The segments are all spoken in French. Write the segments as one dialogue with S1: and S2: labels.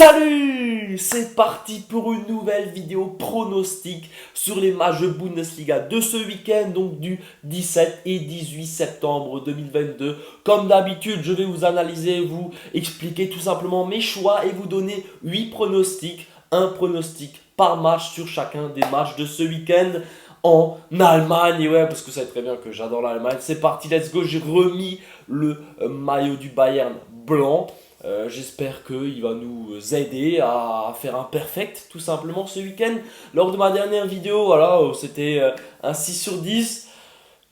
S1: Salut! C'est parti pour une nouvelle vidéo pronostic sur les matchs de Bundesliga de ce week-end, donc du 17 et 18 septembre 2022. Comme d'habitude, je vais vous analyser, vous expliquer tout simplement mes choix et vous donner 8 pronostics, un pronostic par match sur chacun des matchs de ce week-end en Allemagne. Et ouais, parce que vous savez très bien que j'adore l'Allemagne. C'est parti, let's go. J'ai remis le maillot du Bayern blanc. J'espère qu'il va nous aider à faire un perfect tout simplement ce week-end. Lors de ma dernière vidéo, voilà, c'était un 6 sur 10.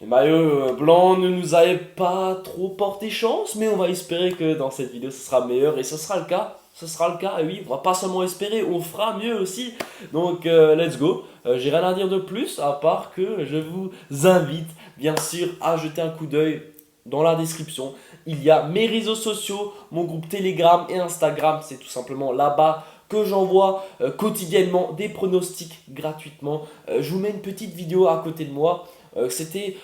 S1: Les maillots blancs ne nous avaient pas trop porté chance, mais on va espérer que dans cette vidéo ce sera meilleur et ce sera le cas. Ce sera le cas, et oui, on va pas seulement espérer, on fera mieux aussi. Donc, let's go. J'ai rien à dire de plus, à part que je vous invite, bien sûr, à jeter un coup d'œil dans la description. Il y a mes réseaux sociaux, mon groupe Telegram et Instagram. C'est tout simplement là-bas que j'envoie quotidiennement des pronostics gratuitement. Je vous mets une petite vidéo à côté de moi. C'était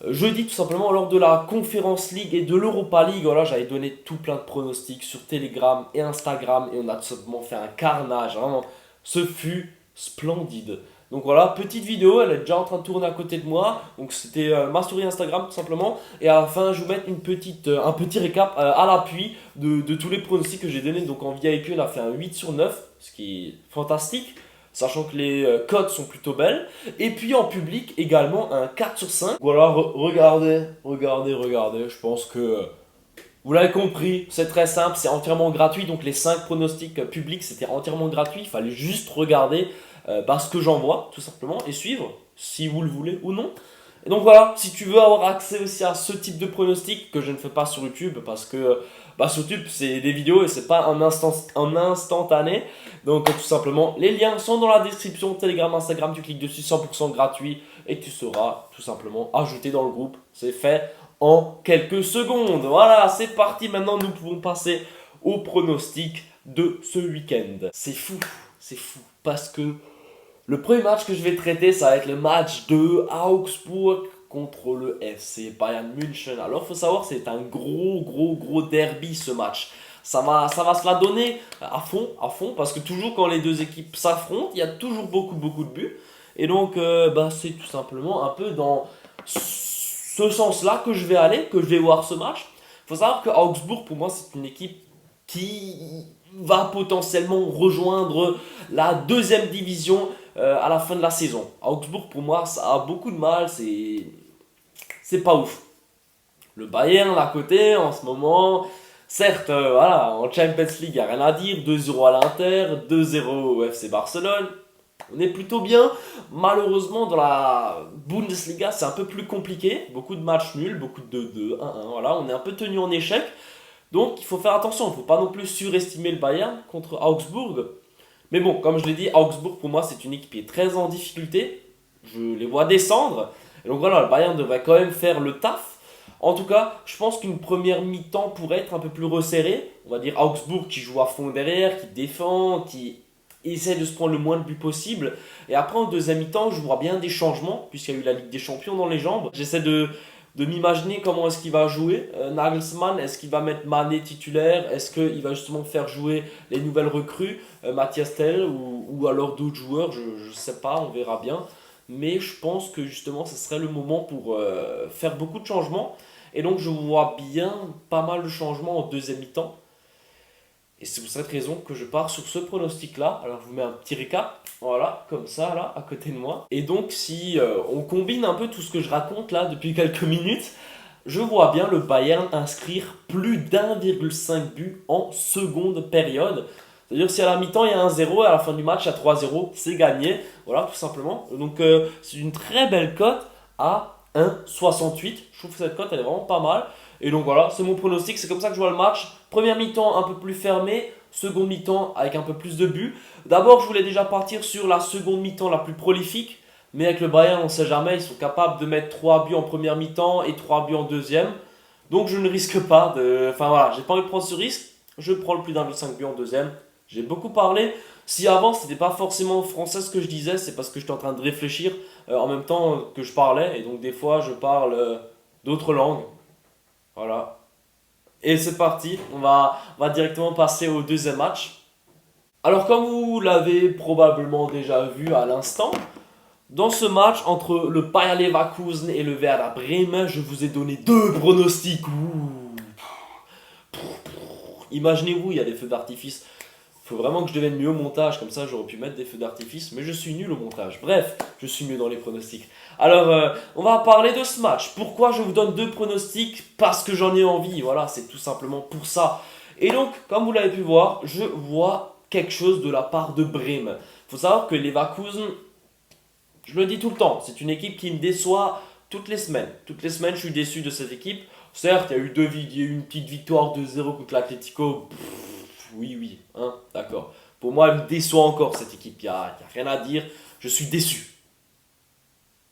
S1: jeudi tout simplement lors de la Conference League et de l'Europa League. Voilà, j'avais donné tout plein de pronostics sur Telegram et Instagram et on a tout simplement fait un carnage. Vraiment, ce fut splendide. Donc voilà, petite vidéo, elle est déjà en train de tourner à côté de moi. Donc c'était ma story Instagram tout simplement. Et à la fin, je vous mets un petit récap à l'appui de tous les pronostics que j'ai donnés. Donc en VIP, on a fait un 8 sur 9, ce qui est fantastique. Sachant que les cotes sont plutôt belles. Et puis en public également un 4 sur 5. Voilà, regardez. Je pense que vous l'avez compris, c'est très simple, c'est entièrement gratuit. Donc les 5 pronostics publics, c'était entièrement gratuit. Il fallait juste regarder ce que j'envoie, tout simplement, et suivre, si vous le voulez ou non. Et donc voilà, si tu veux avoir accès aussi à ce type de pronostic que je ne fais pas sur YouTube, parce que sur YouTube c'est des vidéos et c'est pas un instantané. Donc tout simplement, les liens sont dans la description, Telegram, Instagram, tu cliques dessus, 100% gratuit et tu seras tout simplement ajouté dans le groupe. C'est fait en quelques secondes. Voilà, c'est parti, maintenant nous pouvons passer au pronostic de ce week-end. C'est fou, parce que le premier match que je vais traiter, ça va être le match de Augsbourg contre le FC Bayern München. Alors, il faut savoir, c'est un gros derby ce match. Ça va se la donner à fond, parce que toujours quand les deux équipes s'affrontent, il y a toujours beaucoup de buts. Et donc, c'est tout simplement un peu dans ce sens-là que je vais aller, que je vais voir ce match. Il faut savoir que Augsbourg, pour moi, c'est une équipe qui va potentiellement rejoindre la deuxième division à la fin de la saison. Augsbourg, pour moi, ça a beaucoup de mal, c'est pas ouf. Le Bayern, à côté, en ce moment, certes, voilà, en Champions League, il n'y a rien à dire, 2-0 à l'Inter, 2-0 au FC Barcelone. On est plutôt bien. Malheureusement, dans la Bundesliga, c'est un peu plus compliqué. Beaucoup de matchs nuls, beaucoup de 2-2, 1-1. Voilà, on est un peu tenu en échec. Donc, il faut faire attention. Il ne faut pas non plus surestimer le Bayern contre Augsbourg. Mais bon, comme je l'ai dit, Augsbourg, pour moi, c'est une équipe qui est très en difficulté. Je les vois descendre. Et donc voilà, le Bayern devrait quand même faire le taf. En tout cas, je pense qu'une première mi-temps pourrait être un peu plus resserrée. On va dire Augsbourg qui joue à fond derrière, qui défend, qui essaie de se prendre le moins de buts possible. Et après, en deuxième mi-temps, je vois bien des changements, puisqu'il y a eu la Ligue des Champions dans les jambes. J'essaie de m'imaginer comment est-ce qu'il va jouer. Nagelsmann, est-ce qu'il va mettre Mané titulaire? Est-ce qu'il va justement faire jouer les nouvelles recrues, Matthias Tell ou alors d'autres joueurs? Je ne sais pas, on verra bien. Mais je pense que justement, ce serait le moment pour faire beaucoup de changements. Et donc, je vois bien pas mal de changements en deuxième mi-temps. Et c'est pour cette raison que je pars sur ce pronostic-là. Alors, je vous mets un petit récap. Voilà, comme ça, là, à côté de moi. Et donc, si on combine un peu tout ce que je raconte là depuis quelques minutes, je vois bien le Bayern inscrire plus d'1,5 but en seconde période. C'est-à-dire si à la mi-temps il y a 1-0 et à la fin du match il y a 3-0, c'est gagné. Voilà, tout simplement. Donc c'est une très belle cote à 1,68. Je trouve que cette cote elle est vraiment pas mal. Et donc voilà, c'est mon pronostic, c'est comme ça que je vois le match. Première mi-temps un peu plus fermé, seconde mi-temps avec un peu plus de buts. D'abord, je voulais déjà partir sur la seconde mi-temps la plus prolifique. Mais avec le Bayern, on ne sait jamais, ils sont capables de mettre 3 buts en première mi-temps et 3 buts en deuxième. Donc je ne risque pas de... Enfin voilà, j'ai pas envie de prendre ce risque. Je prends le plus d'1,5 but en deuxième. J'ai beaucoup parlé. Si avant, c'était pas forcément français ce que je disais, c'est parce que j'étais en train de réfléchir en même temps que je parlais. Et donc des fois, je parle d'autres langues. Voilà. Et c'est parti, on va directement passer au deuxième match. Alors comme vous l'avez probablement déjà vu à l'instant, dans ce match entre le Bayer Leverkusen et le Werder Bremen, je vous ai donné deux pronostics. Imaginez-vous, il y a des feux d'artifice. Il faut vraiment que je devienne mieux au montage, comme ça j'aurais pu mettre des feux d'artifice, mais je suis nul au montage. Bref, je suis mieux dans les pronostics. Alors, on va parler de ce match. Pourquoi je vous donne deux pronostics? Parce que j'en ai envie, voilà, c'est tout simplement pour ça. Et donc, comme vous l'avez pu voir, je vois quelque chose de la part de Bremen. Il faut savoir que Leverkusen, je le dis tout le temps, c'est une équipe qui me déçoit toutes les semaines. Toutes les semaines, je suis déçu de cette équipe. Certes, il y a eu une petite victoire 2-0 contre l'Atlético. Oui, oui, hein, d'accord. Pour moi, elle me déçoit encore cette équipe. Il n'y a rien à dire. Je suis déçu.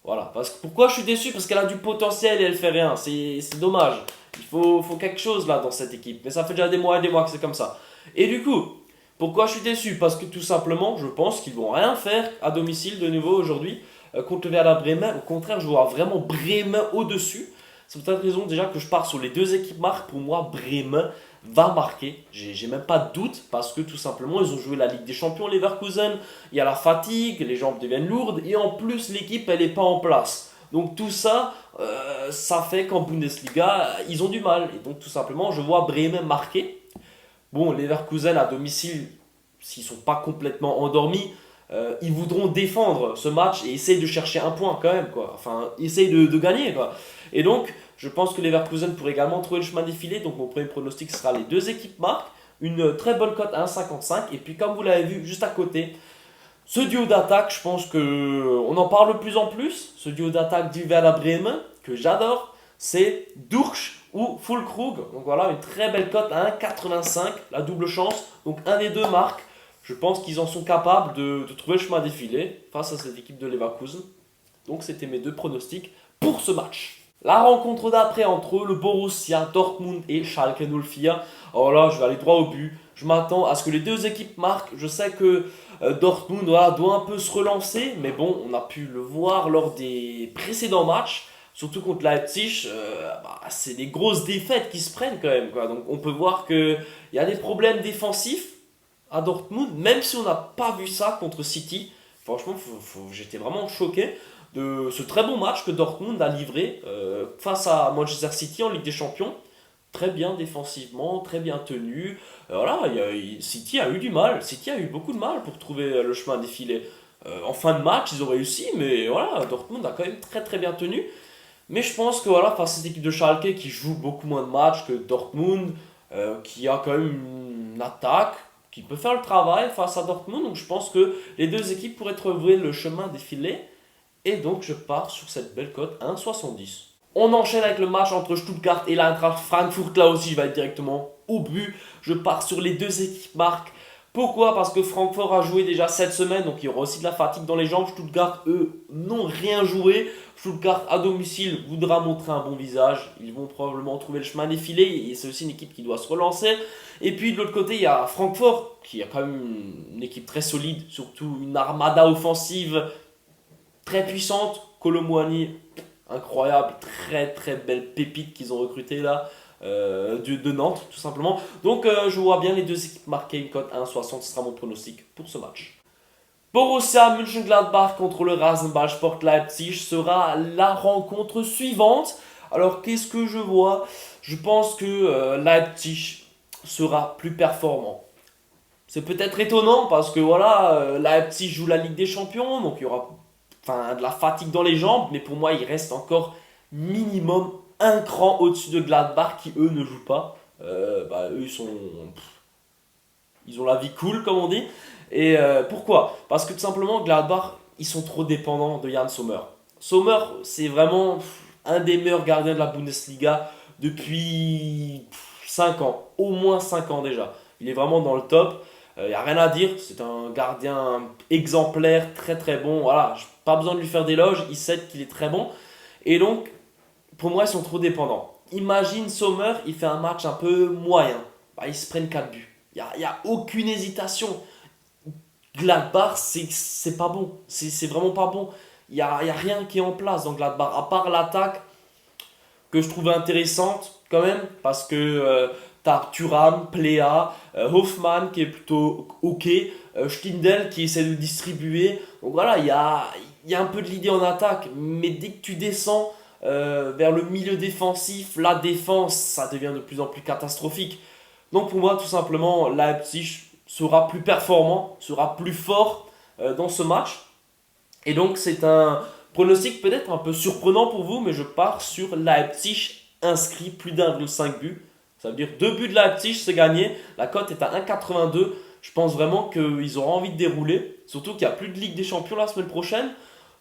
S1: Voilà. Pourquoi je suis déçu? Parce qu'elle a du potentiel et elle fait rien. C'est dommage. Il faut quelque chose là dans cette équipe. Mais ça fait déjà des mois et des mois que c'est comme ça. Et du coup, pourquoi je suis déçu? Parce que tout simplement, je pense qu'ils vont rien faire à domicile de nouveau aujourd'hui contre le Werder Bremen. Au contraire, je vois vraiment Bremen au-dessus. C'est pour cette raison déjà que je pars sur les deux équipes marques. Pour moi, Bremen va marquer. J'ai même pas de doute parce que tout simplement, ils ont joué la Ligue des Champions, Leverkusen. Il y a la fatigue, les jambes deviennent lourdes et en plus, l'équipe, elle n'est pas en place. Donc tout ça, ça fait qu'en Bundesliga, ils ont du mal. Et donc tout simplement, je vois Bremen marquer. Bon, Leverkusen à domicile, s'ils ne sont pas complètement endormis, ils voudront défendre ce match et essayer de chercher un point quand même, quoi. Enfin, essayer de gagner, quoi. Et donc, je pense que Leverkusen pourrait également trouver le chemin défilé. Donc, mon premier pronostic sera les deux équipes marquent. Une très bonne cote à 1,55. Et puis, comme vous l'avez vu juste à côté, ce duo d'attaque, je pense que on en parle de plus en plus. Ce duo d'attaque du Werder Bremen, que j'adore, c'est Durch ou Füllkrug. Donc voilà, une très belle cote à 1,85, la double chance. Donc un des deux marques. Je pense qu'ils en sont capables de trouver le chemin défilé face à cette équipe de Leverkusen. Donc c'était mes deux pronostics pour ce match. La rencontre d'après entre le Borussia Dortmund et Schalke 04. Alors là, je vais aller droit au but. Je m'attends à ce que les deux équipes marquent. Je sais que Dortmund voilà, doit un peu se relancer, mais bon, on a pu le voir lors des précédents matchs. Surtout contre Leipzig, c'est des grosses défaites qui se prennent quand même, quoi. Donc on peut voir qu'il y a des problèmes défensifs à Dortmund, même si on n'a pas vu ça contre City. Franchement, j'étais vraiment choqué de ce très bon match que Dortmund a livré face à Manchester City en Ligue des Champions. Très bien défensivement, très bien tenu. Voilà, City a eu du mal. City a eu beaucoup de mal pour trouver le chemin défilé. En fin de match, ils ont réussi, mais voilà, Dortmund a quand même très très bien tenu. Mais je pense que voilà, face à cette équipe de Schalke qui joue beaucoup moins de matchs que Dortmund, qui a quand même une attaque, qui peut faire le travail face à Dortmund. Donc je pense que les deux équipes pourraient trouver le chemin défilé. Et donc je pars sur cette belle cote 1,70. On enchaîne avec le match entre Stuttgart et l'Eintracht Francfurt. Là aussi, je vais être directement au but. Je pars sur les deux équipes marques. Pourquoi? Parce que Francfort a joué déjà cette semaine, donc il y aura aussi de la fatigue dans les jambes. Stuttgart, eux, n'ont rien joué. Stuttgart, à domicile, voudra montrer un bon visage. Ils vont probablement trouver le chemin défilé. Et c'est aussi une équipe qui doit se relancer. Et puis de l'autre côté, il y a Francfort, qui a quand même une équipe très solide, surtout une armada offensive très puissante. Kolo Muani, incroyable, très très belle pépite qu'ils ont recruté là. De Nantes tout simplement. Donc je vois bien les deux équipes marquer une cote 1,60, ce sera mon pronostic pour ce match. Borussia Mönchengladbach contre le Rasenballsport Leipzig sera la rencontre suivante. Alors qu'est-ce que je vois? Je pense que Leipzig sera plus performant. C'est peut-être étonnant parce que voilà, Leipzig joue la Ligue des Champions, donc il y aura de la fatigue dans les jambes, mais pour moi il reste encore minimum un cran au-dessus de Gladbach qui eux ne jouent pas. Eux ils ont la vie cool comme on dit. Et pourquoi? Parce que tout simplement Gladbach ils sont trop dépendants de Jan Sommer. Sommer c'est vraiment un des meilleurs gardiens de la Bundesliga depuis 5 ans, au moins 5 ans déjà. Il est vraiment dans le top. Il n'y a rien à dire, c'est un gardien exemplaire, très très bon. Voilà, pas besoin de lui faire d'éloges, il sait qu'il est très bon. Et donc, pour moi, ils sont trop dépendants. Imagine Sommer, il fait un match un peu moyen. Ils se prennent 4 buts. Il y a aucune hésitation. Gladbach, c'est pas bon. C'est vraiment pas bon. Il y a rien qui est en place dans Gladbach, à part l'attaque que je trouvais intéressante quand même, parce que t'as Thuram, Plea, Hoffmann qui est plutôt ok, Stindl qui essaie de distribuer. Donc voilà, il y a un peu de l'idée en attaque, mais dès que tu descends vers le milieu défensif, la défense, ça devient de plus en plus catastrophique. Donc pour moi, tout simplement, Leipzig sera plus performant, sera plus fort dans ce match. Et donc c'est un pronostic peut-être un peu surprenant pour vous, mais je pars sur Leipzig inscrit plus d'1,5 but. Ça veut dire 2 buts de Leipzig, c'est gagné. La cote est à 1,82. Je pense vraiment qu'ils auront envie de dérouler. Surtout qu'il n'y a plus de Ligue des Champions la semaine prochaine.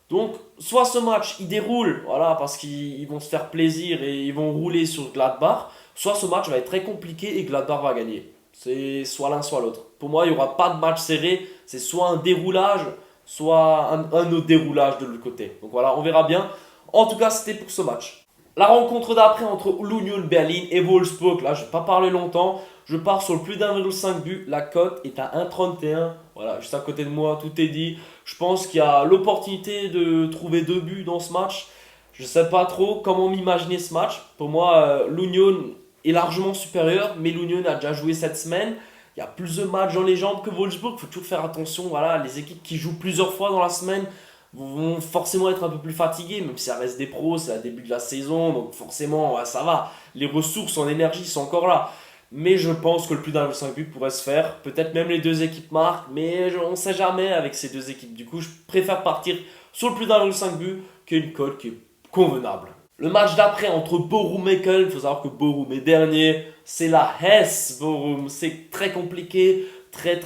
S1: Donc, soit ce match, il déroule, voilà, parce qu'ils vont se faire plaisir et ils vont rouler sur Gladbach, soit ce match va être très compliqué et Gladbach va gagner. C'est soit l'un, soit l'autre. Pour moi, il n'y aura pas de match serré, c'est soit un déroulage, soit un autre déroulage de l'autre côté. Donc voilà, on verra bien. En tout cas, c'était pour ce match. La rencontre d'après entre l'Union Berlin et Wolfsburg, là je ne vais pas parler longtemps, je pars sur le plus d'1,5 but, la cote est à 1,31, voilà, juste à côté de moi, tout est dit. Je pense qu'il y a l'opportunité de trouver 2 buts dans ce match. Je ne sais pas trop comment m'imaginer ce match. Pour moi, l'Union est largement supérieur, mais l'Union a déjà joué cette semaine. Il y a plus de matchs dans les jambes que Wolfsburg, il faut toujours faire attention, voilà, les équipes qui jouent plusieurs fois dans la semaine vont forcément être un peu plus fatigués, même si ça reste des pros, c'est le début de la saison, donc forcément ouais, ça va, les ressources en énergie sont encore là. Mais je pense que le plus d'1,5 but pourrait se faire, peut-être même les deux équipes marquent, mais on ne sait jamais avec ces deux équipes. Du coup, je préfère partir sur le plus d'1,5 but qu'une cote qui est convenable. Le match d'après entre Bochum et Köln, il faut savoir que Bochum est dernier, c'est la Hesse Bochum, c'est très compliqué, très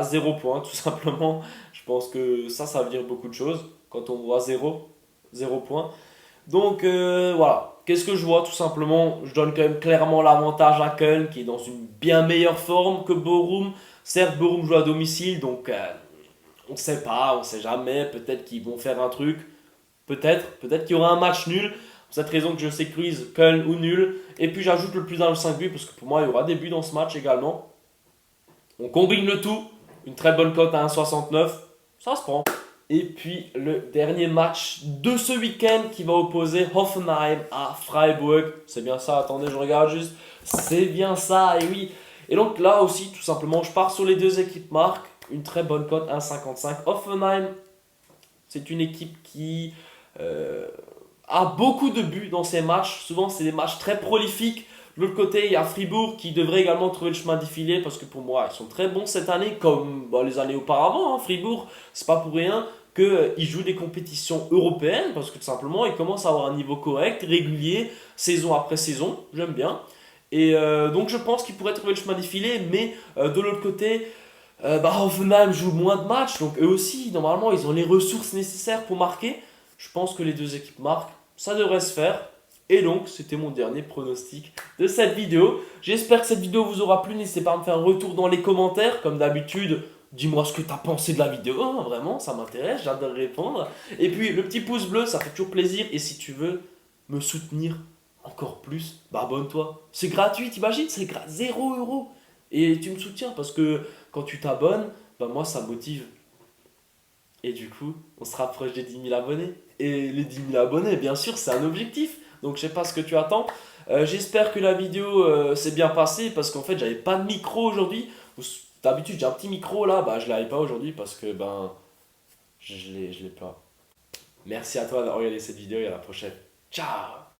S1: 0 point tout simplement. Je pense que ça veut dire beaucoup de choses quand on voit 0 point. Donc voilà, qu'est-ce que je vois tout simplement? Je donne quand même clairement l'avantage à Köln qui est dans une bien meilleure forme que Bochum. Certes, Bochum joue à domicile, donc on ne sait pas, on ne sait jamais, peut-être qu'ils vont faire un truc, peut-être qu'il y aura un match nul. Pour cette raison que je sécurise Köln ou nul. Et puis j'ajoute le plus d'1,5 but parce que pour moi il y aura des buts dans ce match également. On combine le tout, une très bonne cote à 1,69, ça se prend. Et puis le dernier match de ce week-end qui va opposer Hoffenheim à Freiburg. C'est bien ça, attendez, je regarde juste. C'est bien ça, et oui. Et donc là aussi, tout simplement, je pars sur les deux équipes marques. Une très bonne cote, 1,55. Hoffenheim, c'est une équipe qui a beaucoup de buts dans ses matchs. Souvent, c'est des matchs très prolifiques. De l'autre côté, il y a Fribourg qui devrait également trouver le chemin d'y filer parce que pour moi, ils sont très bons cette année, comme les années auparavant. Hein. Fribourg, c'est pas pour rien qu'ils jouent des compétitions européennes parce que tout simplement, ils commencent à avoir un niveau correct, régulier, saison après saison. J'aime bien. Et donc, je pense qu'ils pourraient trouver le chemin d'y filer, mais de l'autre côté, Hoffenheim joue moins de matchs, donc eux aussi, normalement, ils ont les ressources nécessaires pour marquer. Je pense que les deux équipes marquent, ça devrait se faire. Et donc, c'était mon dernier pronostic de cette vidéo. J'espère que cette vidéo vous aura plu. N'hésitez pas à me faire un retour dans les commentaires. Comme d'habitude, dis-moi ce que tu as pensé de la vidéo. Hein, vraiment, ça m'intéresse, j'adore répondre. Et puis, le petit pouce bleu, ça fait toujours plaisir. Et si tu veux me soutenir encore plus, abonne-toi. C'est gratuit, t'imagines? C'est 0 €. Et tu me soutiens parce que quand tu t'abonnes, moi, ça me motive. Et du coup, on se rapproche des 10 000 abonnés. Et les 10 000 abonnés, bien sûr, c'est un objectif. Donc je sais pas ce que tu attends. J'espère que la vidéo s'est bien passée parce qu'en fait, j'avais pas de micro aujourd'hui. D'habitude, j'ai un petit micro là. Je l'avais pas aujourd'hui parce que je l'ai pas. Merci à toi d'avoir regardé cette vidéo et à la prochaine. Ciao!